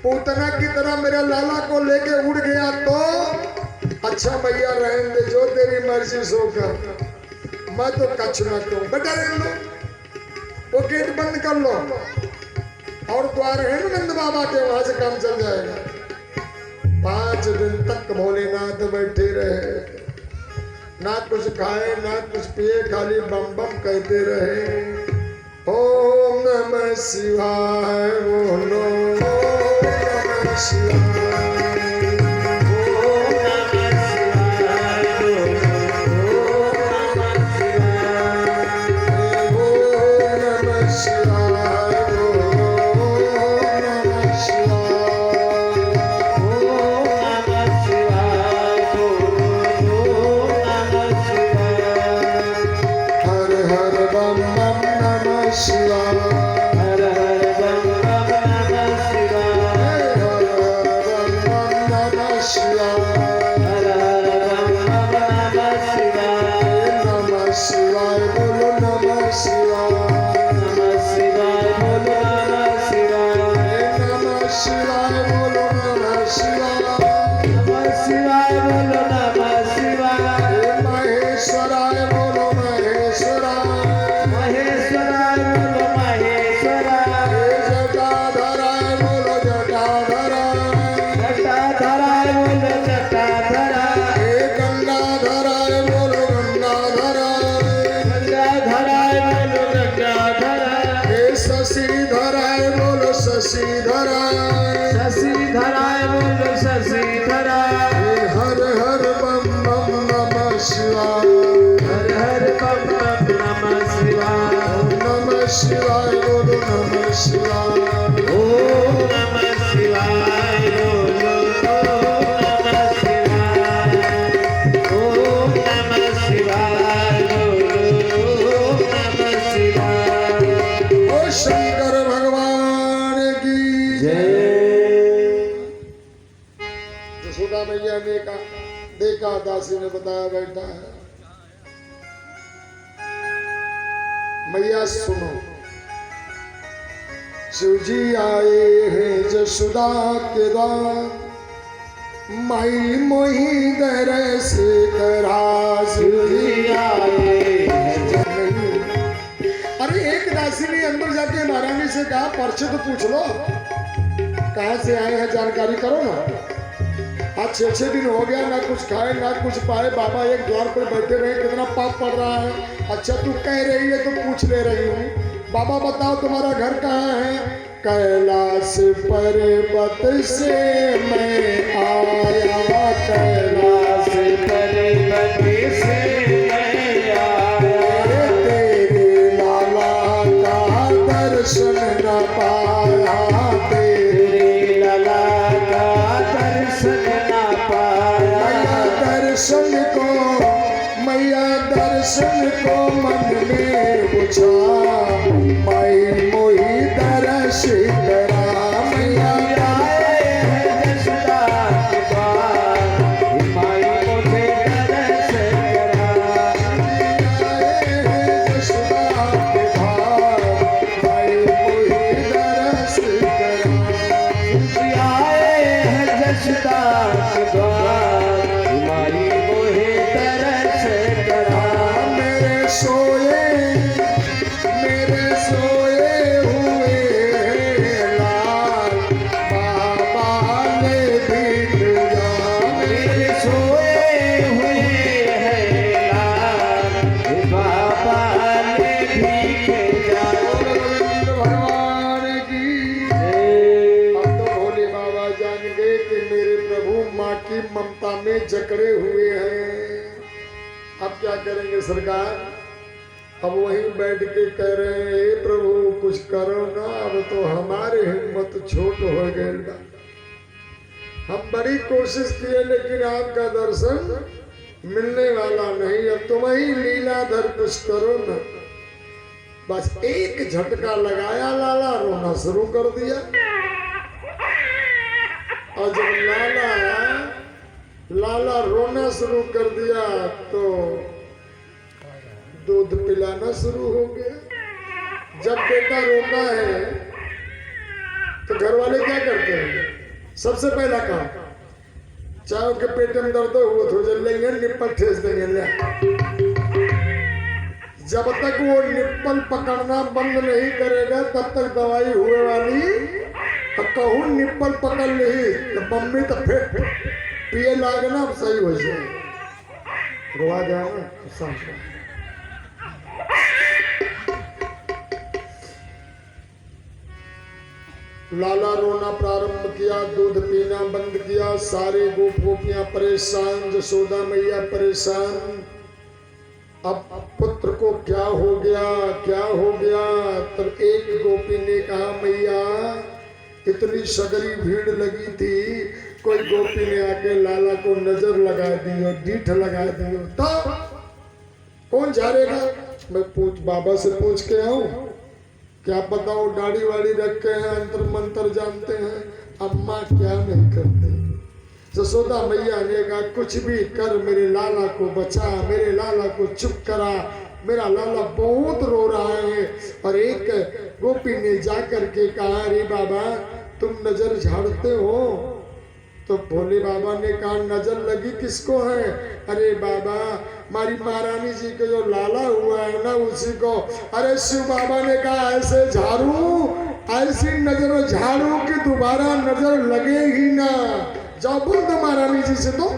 पूतना की तरह मेरे लाला को लेके उड़ गया तो अच्छा भैया रहने दे, जो तेरी मर्जी सो कर, मैं तो कछ न कहूं। बेटा रहने लो, वो गेट बंद कर लो और द्वार है ना नंद बाबा के, वहां से काम चल जाएगा। 5 दिन तक भोलेनाथ बैठे रहे, ना कुछ खाए ना कुछ पिए, खाली बम बम कहते रहे। ओम नमः शिवाय बोलो, ओम नमः शिवाय, ओम नमः शिवाय, ओम नमः शिवाय, ओम नमः शिवाय, ओम नमः शिवाय, हर हर बम बम नमः शिवाय, हर हर बम बम नमः शिवाय, हर हर बम बम नमः शिवाय, हर हर बम बम नमः शिवाय, नमः शिवाय बोलो, नमः शिवाय, नमः शिवाय बोलो, नमः शिवाय, नमः शिवाय बोलो, नमः शिवाय, नमः शिवाय बोलो, नमः शिवाय, महेश्वराय बोलो, महेश्वराय, महेश्वराय बोलो, महेश्वराय, जटाधराय बोलो, जटाधराय, जटाधराय बोलो, जटाधराय, गंगाधराय बोलो, गंगाधराय, गंगाधराय बोलो, गंगाधराय, शशिधराय बोलो, शशिधराय, शशिधराय बोलो, शशिधराय, हर हर बम बम नमः शिवाय, हर हर बम बम नमः शिवाय, नमः शिवाय बोलो, नमः शिवाय, ओम नमः शिवाय बोलो, ओम नमः शिवाय, ओम नमः शिवाय बोलो, ओम नमः शिवाय। ओ शंकर भगवान की जय। यशोदा मैया ने देखा, दासी ने बताया बैठा है। मैया सुनो, शिव जी आए हैं जशोदा के द्वार, माई मोही दर से करा, शिव जी आए हैं जननी। अरे एक दासी ने अंदर जाके महारानी से कहा, पर्चे तो पूछ लो, कहां से आए हैं जानकारी करो ना। आज 6 दिन हो गया, ना कुछ खाए ना कुछ पाए, बाबा एक द्वार पर बैठे रहे, कितना पाप पड़ रहा है। अच्छा तू कह रही है तो पूछ ले रही हूँ, बाबा बताओ तुम्हारा घर कहाँ है। कैलाश पर्वत से मैं आया, कैलाश पर्वत से मैं आया, तेरे लाला का दर्शन न पाया, तेरे लाला का दर्शन न पाया। मैया दर्शन को, मैया दर्शन को मन में बुझा, माई मोही दर्श करा। मैया आए हैं जशोदा के द्वार, माई मोहे दर्श करा। आए हैं जशोदा के द्वार, माई मोहे दर्श करा। आए हैं जशोदा के द्वार, माई मोहे दर्श करा। मेरे सोए हुए लाल, बाबा ने भी दिया। मेरे सोए हुए लाल, बाबा ने भी दिया। भगवान की जय। अब तो भोले बाबा जान गए कि मेरे प्रभु माँ की ममता में जकड़े हुए हैं। अब क्या करेंगे सरकार? अब वहीं बैठ के कह रहे हैं, हे प्रभु कुछ करो ना, अब तो हमारी हिम्मत छोट हो गई। हम बड़ी कोशिश किए लेकिन आपका दर्शन मिलने वाला नहीं। अब तुम ही लीलाधर कुछ करो ना। बस एक झटका लगाया, लाला रोना शुरू कर दिया। और जब लाला रोना शुरू कर दिया तो दूध पिलाना शुरू हो गया। जब बेटा रोता है तो घर वाले क्या करते हैं? सबसे पहला काम, चाहे के पेट में दर्द हो तो लेंगे निप्पल ठेस देंगे ले। जब तक वो निप्पल पकड़ना बंद नहीं करेगा तब तक दवाई हुए वाली। तो कहूँ निप्पल पकड़ ली तो मम्मी तो फिर पिए लागना अब सही हो जाए, रोआ जाए समझ। लाला रोना प्रारंभ किया, दूध पीना बंद किया, सारे गोप गोपियां परेशान, जसोदा मैया परेशान। अब पुत्र को क्या हो गया, क्या हो गया? तब एक गोपी ने कहा मैया इतनी सगरी भीड़ लगी थी, कोई गोपी ने आके लाला को नजर लगा दी और डीठ लगा दी। तो कौन झाड़ेगा? मैं बाबा से पूछ के आऊं, क्या पता वो दाढ़ी वाड़ी रखे हैं, अंतर मंत्र जानते हैं। अम्मा क्या नहीं करते। जसोदा मैया ने कहा कुछ भी कर मेरे लाला को बचा, मेरे लाला को चुप करा, मेरा लाला बहुत रो रहा है। और एक गोपी ने जाकर के कहा अरे बाबा तुम नजर झाड़ते हो? तो भोले बाबा ने कहा नजर लगी किसको है? अरे बाबा हमारी महारानी जी के जो लाला हुआ है ना उसी को। अरे शिव बाबा ने कहा ऐसे झाड़ू, ऐसी नजर झाड़ू कि दोबारा नजर लगे ही ना। जाओ बोल दो महारानी जी से। तो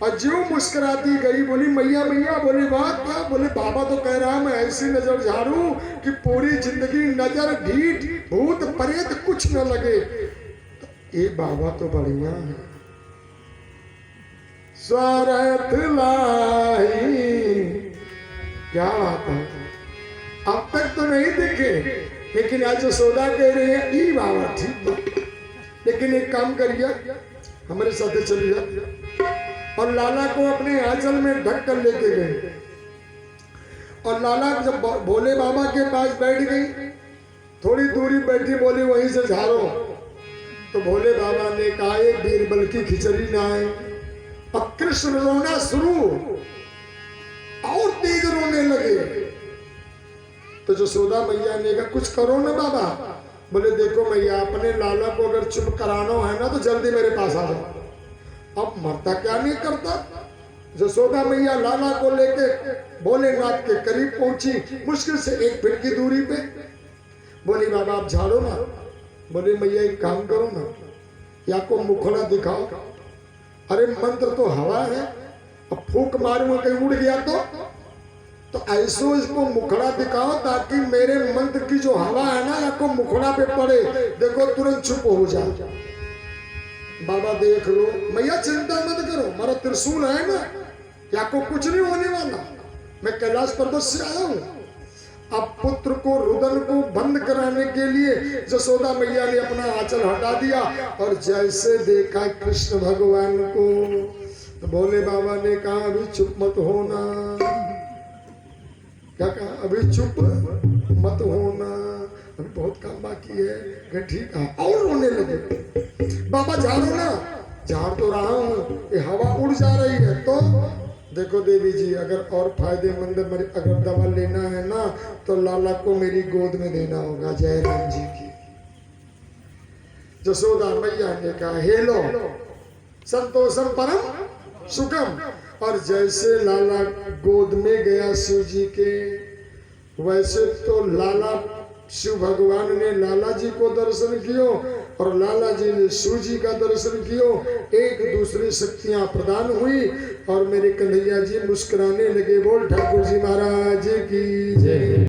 और जो मुस्कुराती गई बोली मैया मैया। बोली बात क्या? बोले बाबा तो कह रहा मैं ऐसी नजर झाड़ू कि पूरी जिंदगी नजर ढीठ भूत प्रेत कुछ न लगे। ये बाबा तो बढ़िया है। स्वार्थ लाई, क्या बात है। अब तक तो नहीं देखे, लेकिन आज सौदा कह रहे हैं ये बाबा ठीक है। लेकिन एक काम करिए, हमारे साथ चलिए। और लाला को अपने आंचल में ढक कर लेके गए। और लाला जब भोले बाबा के पास बैठ गई, थोड़ी दूरी बैठी, बोली वहीं से झाड़ो। तो भोले बाबा ने कहा ये बीरबल की खिचड़ी ना है। अब कृष्ण रोना शुरू और तेज रोने लगे। तो जसोदा मैया ने कहा कुछ करो ना बाबा। बोले देखो मैया अपने लाला को अगर चुप कराना है ना तो जल्दी मेरे पास आ जाओ। अब मरता क्या नहीं करता। जसोदा मैया लाला को लेके भोलेनाथ के करीब पहुंची, मुश्किल से 1 फीट की दूरी पे। बोली बाबा आप झाड़ो ना। बोले मैया एक काम करो ना, या को मुखड़ा दिखाओ। अरे मंत्र तो हवा है, अब फूक मारूंगा कहीं उड़ गया तो ऐसो इसको मुखड़ा दिखाओ ताकि मेरे मंत्र की जो हवा है ना आपको मुखड़ा पे पड़े, देखो तुरंत चुप हो जाए। बाबा देख लो। मैया चिंता मत करो, हमारा त्रिशूल है ना, आपको कुछ नहीं होने वाला। मैं कैलाश पर्वत से आया हूँ। अब पुत्र को रुदन को बंद कराने के लिए जसोदा मैया ने अपना आंचल हटा दिया। और जैसे देखा कृष्ण भगवान को तो भोले बाबा ने कहा अभी चुप मत होना। क्या कहा? अभी चुप मत होना, अभी बहुत काम बाकी है। ठीक है। और रोने लगे। बाबा झाड़ो ना। झाड़ तो रहा हूँ, ये हवा उड़ जा रही है। तो देखो देवी जी अगर और फायदेमंद अगर दवा लेना है ना तो लाला को मेरी गोद में देना होगा। जय राम जी की। जसोदा मैया ने कहा हे लो संतोषम परम सुखम। और जैसे लाला गोद में गया शिव जी के, वैसे तो लाला शिव भगवान ने लाला जी को दर्शन कियो और लाला जी ने शिव जी का दर्शन कियो। एक दूसरी शक्तियां प्रदान हुई और मेरे कन्हैया जी मुस्कुराने लगे। बोल ठाकुर जी महाराज की जय।